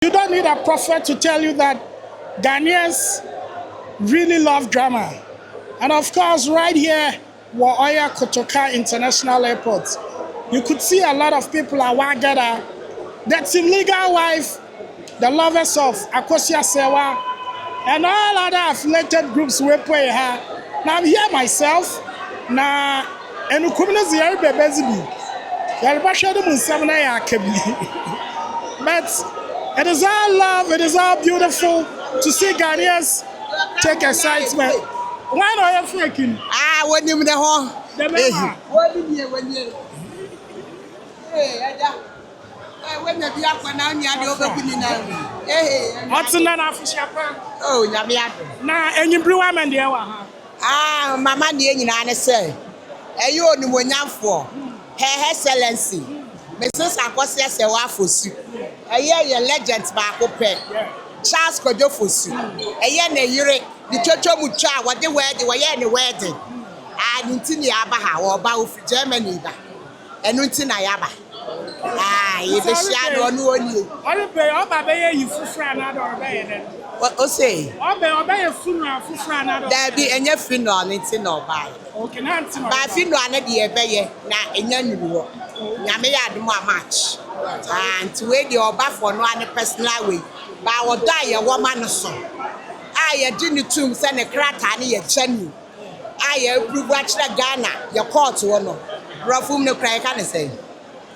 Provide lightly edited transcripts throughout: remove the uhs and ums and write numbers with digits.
You don't need a prophet to tell you that Ghanaians really love drama. And of course, right here, Oya Kotoka International Airport, you could see a lot of people are Wagada. That's in legal wife, the lovers of Akosua Serwaa, and all other affiliated groups we play her. Now I'm here myself. Now, and you come to the area, baby. But it is all love, it is all beautiful to see Ghanaians take excitement. Why are you faking? When you the home. When you be up now, you are the opening now. What's in that official? Oh, Yamia. Now, and you brew and the hour. Mamma, the say. You only one young for Her Excellency. Mrs. Akosua Serwaa Fosu. A year legends back open. Charles Kojo Fosu. A year ne the Chocho Mucha, what they were in the wedding. And in Abaha or Bao Germany. And Untin Ayaba. You be shadow on you. I'll pay all my baby, you for another obey. What say? Obey a funeral for another. There be any funeral in no by. Okay, not by funeral, I be a bay, now in your new Yamia do more match. And to wait your bath for no other personal way. But I will die a woman or so. I didn't tomb send a crack and a chenu. I approve watch the Ghana, your court to honor. Rafum no cry, can I say?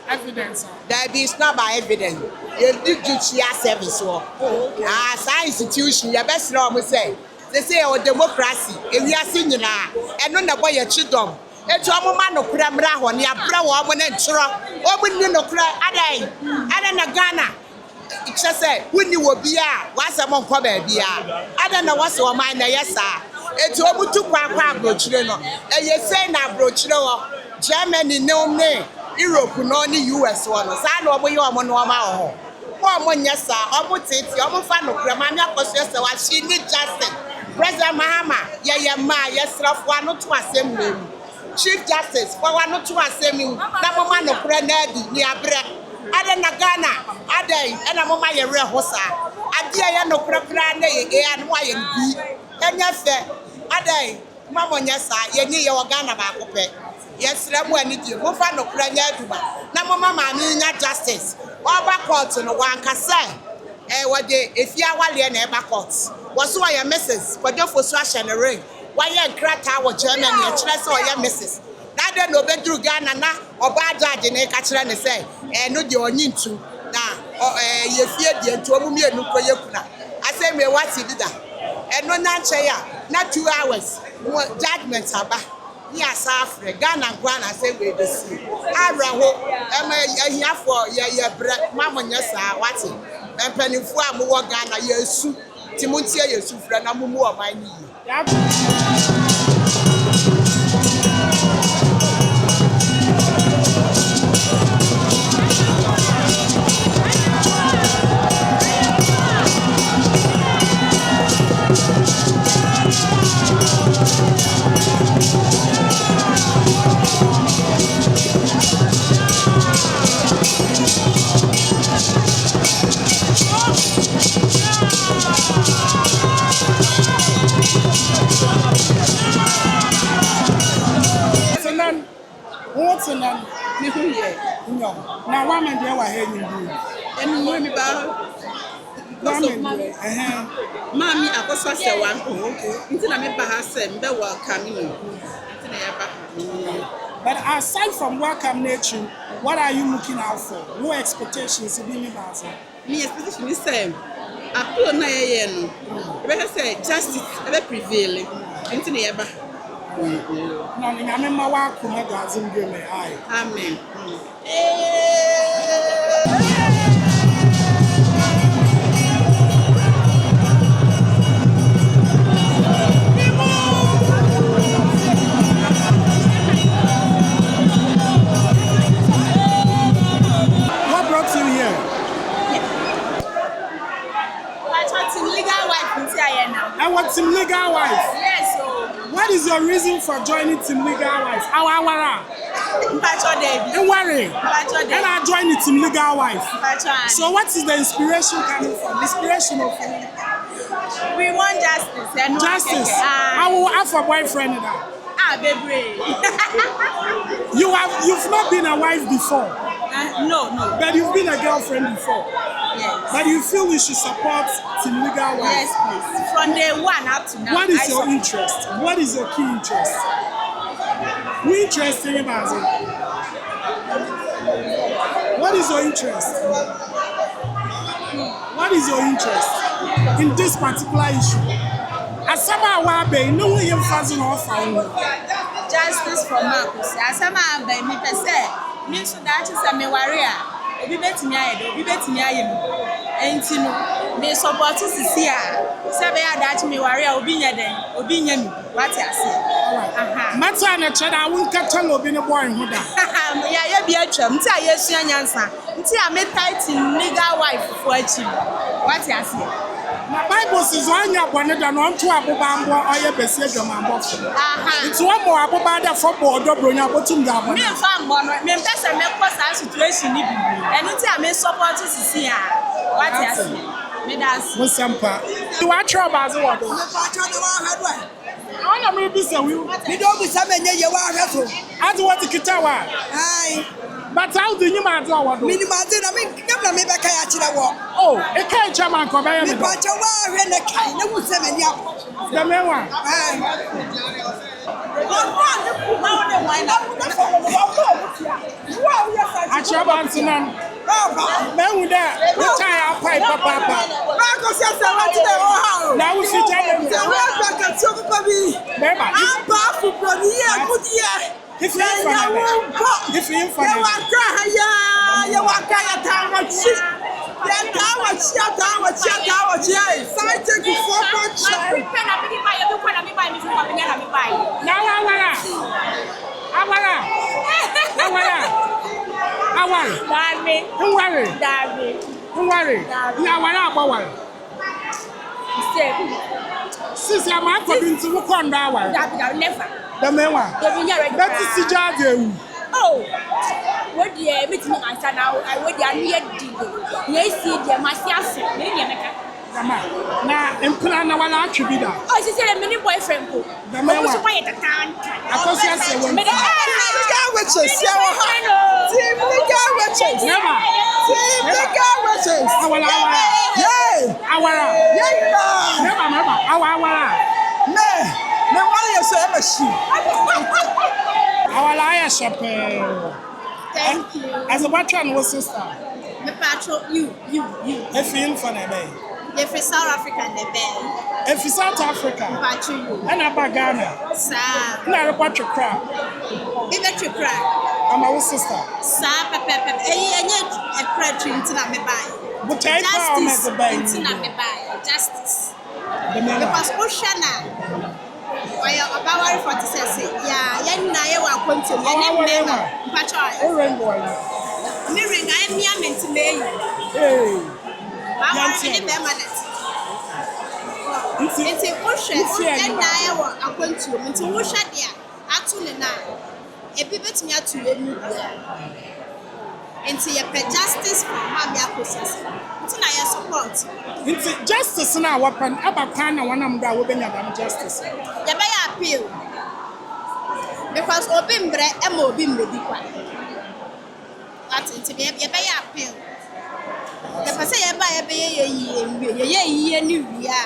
Evidence. There is not by evidence. You did judicial service. As institution, your best law will say. They say our democracy, and we are singing now, and on the boy a children. It's a man of Pramra when you are brown woman and Chura, or when you know cry, Ada Ghana. It's just say, when you will be what's among Kobe be I don't know what's your mind, yes, sir. It's almost two quack brochure, and you say now brochure, Germany, no name. Europe no ni US one sa na obo ye omo normal ho mo yes sir omo tete omo fa no krama mi Akosua Serwaa she need justice President Mahama ye ma yesrafo ano to asem nemu Chief Justice for one to asem na mo ma no kra na di ni abre ade na Ghana ade e na mo ma ye re ho sa ade ye no kra na ye e anu aye bi enya fe ade mamo nyesa ye ni ye wo Ghana ba ko pe yes, Ramwani, Mofa no Kranya Duba. Namama Mina justice. Oba court no one can say. What day if you are Wallian Eba courts. Was why your missus, but don't for swash and a ring. Why you crack our Germany and Chess or your missus. Neither no bedroom Ghana or bad judge in a catcher and say, and no you need to. Now, you fear the Antomia Nukoyakuna. I say, me what's it that? And no nanchaya, not 2 hours. Judgments are back. Yes, Africa, Ghana, Guana, say we the sea. Abraho, here for your bread, Mamma, yes, what's it? And Penny Fua, more Ghana, yes, Timothea, yes, friend, I'm more of my knee. What's in them? No. Now, one man there were hanging you. And you about Mammy, Akosua Serwaa. Until I met Bahasem, they were coming. But aside from welcome nature, what are you looking out for? No expectations in the Baza. Me expectation is same. I put na yen. Better say justice ever prevailing. Until never. No, I remember what Kumagas in Gilme. Amen. What brought you here? I want some legal wife. I want some legal wife. Yes, so. What is your reason for joining Team Legal Wife? Awara. In worry. And I joined the team Legal Wife. So what is the inspiration coming from? Inspiration of we want justice. Justice. I will have a boyfriend now. Baby. You've not been a wife before. No. But you've been a girlfriend before. Yes. But you feel we should support Team Legal Wife. Yes, please. From day one up to now. What is your interest? What is your key interest? We interested in it. What is your interest? What is your interest in this particular issue? As someone who be no way emphasizing off justice for Marcus. As someone by me per se, me so that is a me warrior. Obi betimi aye, obi betimi aye me. Enti no, me support sisi a. Se be ya that me warrior obi nya den, obi nya me. What you say? Matter na cheda won ka tell obi ne boy ho da. Ya bi atwam, nti a yesu anyansa. Nti a me title Legal Wife for achi. What you say? Na Bible says anya bone da no onto aboba mbo oye besi adwamambo fo. Nti wo mo aboba da fo bo do bronya botum da abon. Me fa mbo no, me pese me ko sa situation ni bi. Eni nti a me support sisi a. What you say? Me das. Mo sampa. You want trouble as what? Me fa trouble wa hadwa. I want to be say we don't be some nye ye wa hweso. As what kita wa? Hi. But how do you man do what? Minimum na me kabla me be kai akire wo. Oh, e kai chairman ko be ya me. Me pa cha wa hwe na kai na wu se mani apo. The me wa. Hi. Achaban sinan. Me wu da. We tie our pipe papa. Akosua Serwaa ti de o ha. Now we fit them. Serwaa back at so papa bi. Remember. Amba fu pro ni e good year. If you for ya waka ya ya waka ya tawachi ya tawachi sai take you for much the mewa. That is the judge. Oh, what do you meet me answer now? I would near Digo. Yes, dear, my sister. Now, in plan, I want to be that. Oh, she said a mini boyfriend. The man was quiet at the time. Akosua Serwaa. Our liar shepherd. Thank you. As a patron was sister. The patron, you. If you for me. If it's South Africa, the bell. If it's South Africa. Patron you. And about Ghana. Sir. Not a patron crap. Give it your crack. I'm our sister. Sir, Pepper, a patron to not me buy. But I found as a bank. Justice. Because Oshana. Why about 46? Yeah, I will continue. Mirroring, I am meant to me. Hey, it's a ocean, and I will continue into ocean. Actually, now, a pivot me to a new into a justice for my Akosua. It's not your support. It's justice now. What can Abakana one of them will be justice? You may appeal because Obimbre and Mobim will be quiet. That's it to be a appeal. If I say about a year, new year.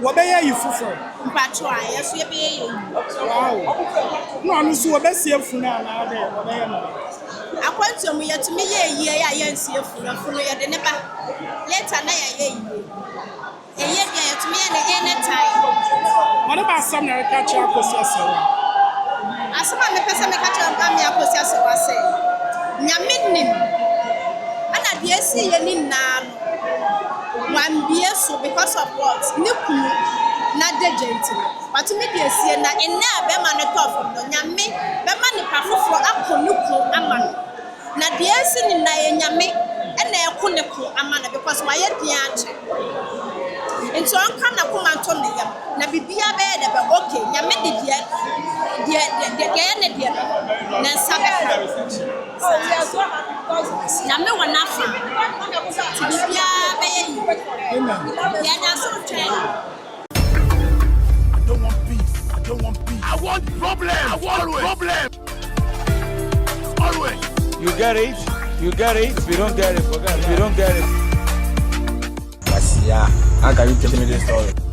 What are you for? Patron, yes, you be. Wow. No, I'm so best here for now. I want to me to me a year, I see you for the never. Later, a year to me and again time. What about some catch up with yourself? As some of the person catch up on me, Akosua say. Yamin, and I dare see any now. One beer so because of what? Niku, not the gentle. But to me, be a siena and now be man a top from the Yame, be man a pafu for Akoluku, Aman. Not the essence in Yame, and they are Kunaku, Amana, because my yet the answer. nti ɔnka na koma nto ne yam na bibia bɛyɛ dɛ bɛ okay nyame de deɛ yɛ ne deɛ no ne nsa bɛka nyame wɔ n'afa nti bibia bɛyɛ yi yɛda so twɛn I want problem. Always. You get it. If you don't get it, forget it. If you don't get it. Yeah, how can you tell me this story?